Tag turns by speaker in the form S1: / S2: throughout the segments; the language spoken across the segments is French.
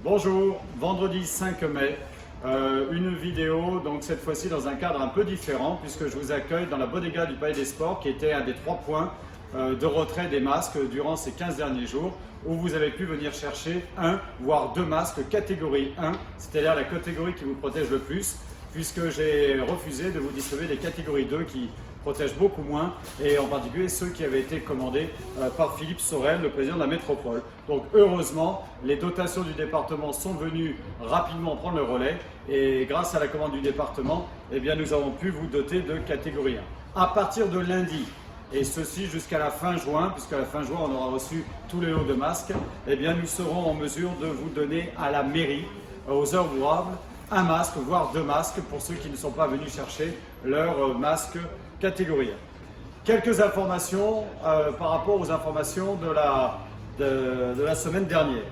S1: Bonjour, vendredi 5 mai, une vidéo, donc cette fois-ci dans un cadre un peu différent puisque je vous accueille dans la bodega du Palais des Sports qui était un des 3 points de retrait des masques durant ces 15 derniers jours où vous avez pu venir chercher un voire deux masques catégorie 1, c'est-à-dire la catégorie qui vous protège le plus puisque j'ai refusé de vous distribuer des catégories 2 qui protègent beaucoup moins, et en particulier ceux qui avaient été commandés par Philippe Sorel, le président de la métropole. Donc heureusement, les dotations du département sont venues rapidement prendre le relais, et grâce à la commande du département, eh bien, nous avons pu vous doter de catégorie 1. À partir de lundi, et ceci jusqu'à la fin juin, puisqu'à la fin juin on aura reçu tous les lots de masques, eh bien, nous serons en mesure de vous donner à la mairie, aux heures ouvrables, un masque, voire deux masques pour ceux qui ne sont pas venus chercher leur masque catégorie 1. Quelques informations par rapport aux informations de la semaine dernière.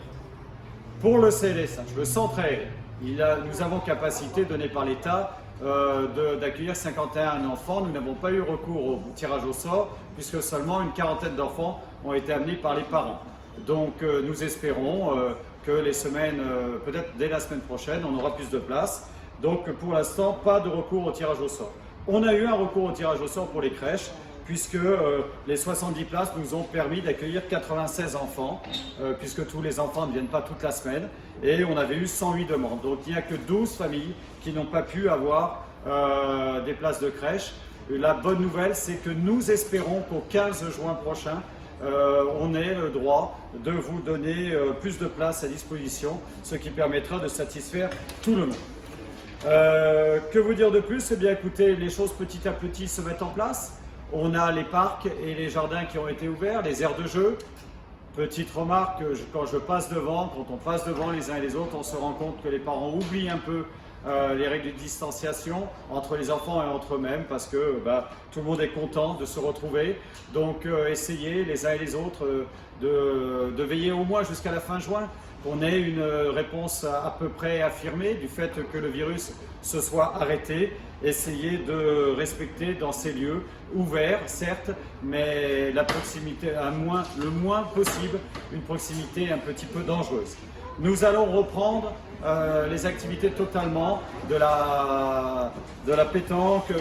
S1: Pour le CLS, le centre aéré, nous avons capacité donnée par l'État d'accueillir 51 enfants. Nous n'avons pas eu recours au tirage au sort puisque seulement une quarantaine d'enfants ont été amenés par les parents. Donc nous espérons que les semaines, peut-être dès la semaine prochaine, on aura plus de place. Donc pour l'instant, pas de recours au tirage au sort. On a eu un recours au tirage au sort pour les crèches, puisque les 70 places nous ont permis d'accueillir 96 enfants, puisque tous les enfants ne viennent pas toute la semaine, et on avait eu 108 demandes. Donc il n'y a que 12 familles qui n'ont pas pu avoir des places de crèche. La bonne nouvelle, c'est que nous espérons qu'au 15 juin prochain, on ait le droit de vous donner plus de places à disposition, ce qui permettra de satisfaire tout le monde. Que vous dire de plus? Eh bien écoutez, les choses petit à petit se mettent en place. On a les parcs et les jardins qui ont été ouverts, les aires de jeu. Petite remarque, quand je passe devant, quand on passe devant les uns et les autres, on se rend compte que les parents oublient un peu les règles de distanciation entre les enfants et entre eux-mêmes parce que tout le monde est content de se retrouver. Donc essayez les uns et les autres de veiller au moins jusqu'à la fin juin, qu'on ait une réponse à peu près affirmée du fait que le virus se soit arrêté. Essayez de respecter dans ces lieux ouverts, certes, mais la proximité, le moins possible, une proximité un petit peu dangereuse. Nous allons reprendre les activités totalement de la pétanque,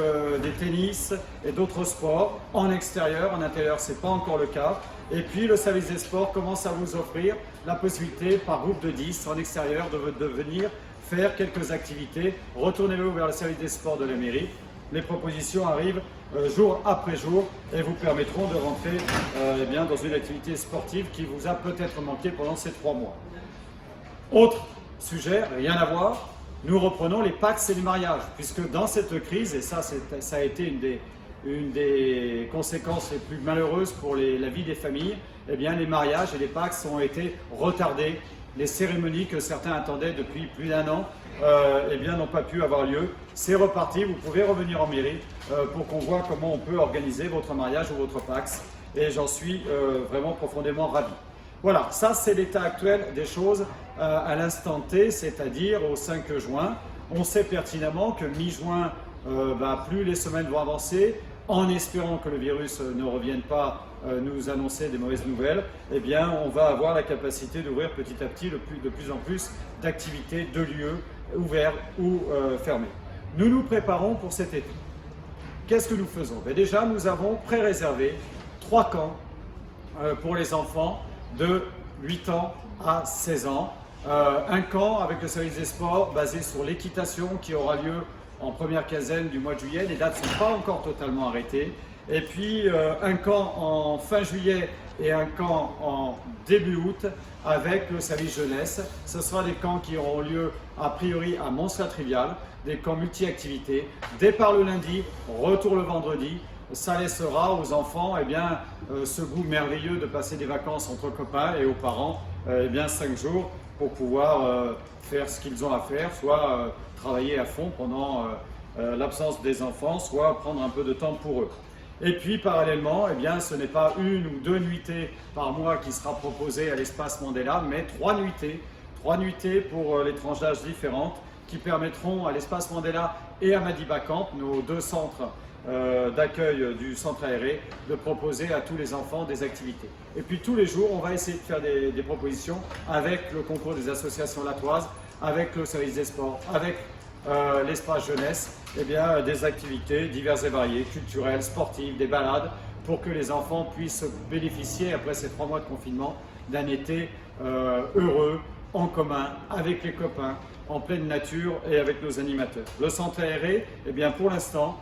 S1: des tennis et d'autres sports en extérieur. En intérieur, ce n'est pas encore le cas. Et puis le service des sports commence à vous offrir la possibilité par groupe de 10 en extérieur de venir faire quelques activités. Retournez-vous vers le service des sports de la mairie. Les propositions arrivent jour après jour et vous permettront de rentrer dans une activité sportive qui vous a peut-être manqué pendant ces 3 mois. Autre sujet, rien à voir, nous reprenons les PACS et les mariages, puisque dans cette crise, et ça a été une des conséquences les plus malheureuses pour la vie des familles, eh bien les mariages et les PACS ont été retardés. Les cérémonies que certains attendaient depuis plus d'1 an n'ont pas pu avoir lieu. C'est reparti, vous pouvez revenir en mairie pour qu'on voit comment on peut organiser votre mariage ou votre PACS, et j'en suis vraiment profondément ravi. Voilà, ça c'est l'état actuel des choses à l'instant T, c'est-à-dire au 5 juin. On sait pertinemment que mi-juin, plus les semaines vont avancer, en espérant que le virus ne revienne pas nous annoncer des mauvaises nouvelles, eh bien on va avoir la capacité d'ouvrir petit à petit de plus en plus d'activités, de lieux ouverts ou fermés. Nous nous préparons pour cet été. Qu'est-ce que nous faisons? Déjà, nous avons pré-réservé 3 camps pour les enfants de 8 ans à 16 ans. Un camp avec le service des sports basé sur l'équitation qui aura lieu en première quinzaine du mois de juillet. Les dates ne sont pas encore totalement arrêtées. Et puis un camp en fin juillet et un camp en début août avec le service jeunesse. Ce sera des camps qui auront lieu a priori à Mons-la-Trivial, des camps multi-activités. Départ le lundi, retour le vendredi. Ça laissera aux enfants ce goût merveilleux de passer des vacances entre copains, et aux parents 5 jours pour pouvoir faire ce qu'ils ont à faire, soit travailler à fond pendant l'absence des enfants, soit prendre un peu de temps pour eux. Et puis parallèlement, ce n'est pas 1 ou 2 nuitées par mois qui sera proposée à l'espace Mandela, mais 3 nuitées. 3 nuitées pour les tranches d'âge différentes qui permettront à l'espace Mandela et à Madiba Camp, nos 2 centres d'accueil du centre aéré de proposer à tous les enfants des activités. Et puis tous les jours, on va essayer de faire des propositions avec le concours des associations latoises, avec le service des sports, avec l'espace jeunesse, eh bien, des activités diverses et variées, culturelles, sportives, des balades, pour que les enfants puissent bénéficier, après ces 3 mois de confinement, d'un été heureux, en commun, avec les copains, en pleine nature et avec nos animateurs. Le centre aéré, eh bien, pour l'instant,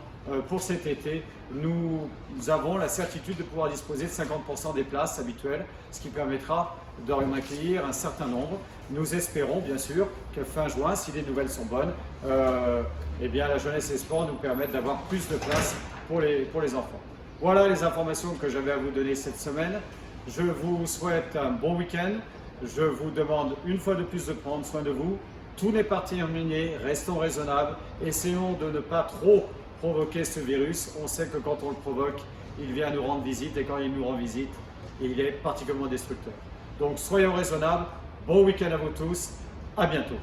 S1: pour cet été, nous avons la certitude de pouvoir disposer de 50% des places habituelles, ce qui permettra d'en accueillir un certain nombre. Nous espérons bien sûr que fin juin, si les nouvelles sont bonnes, eh bien, la jeunesse et les sports nous permettent d'avoir plus de place pour les enfants. Voilà les informations que j'avais à vous donner cette semaine. Je vous souhaite un bon week-end. Je vous demande une fois de plus de prendre soin de vous. Tout n'est pas terminé, restons raisonnables, essayons de ne pas trop provoquer ce virus. On sait que quand on le provoque, il vient nous rendre visite et quand il nous rend visite, il est particulièrement destructeur. Donc soyons raisonnables, bon week-end à vous tous, à bientôt.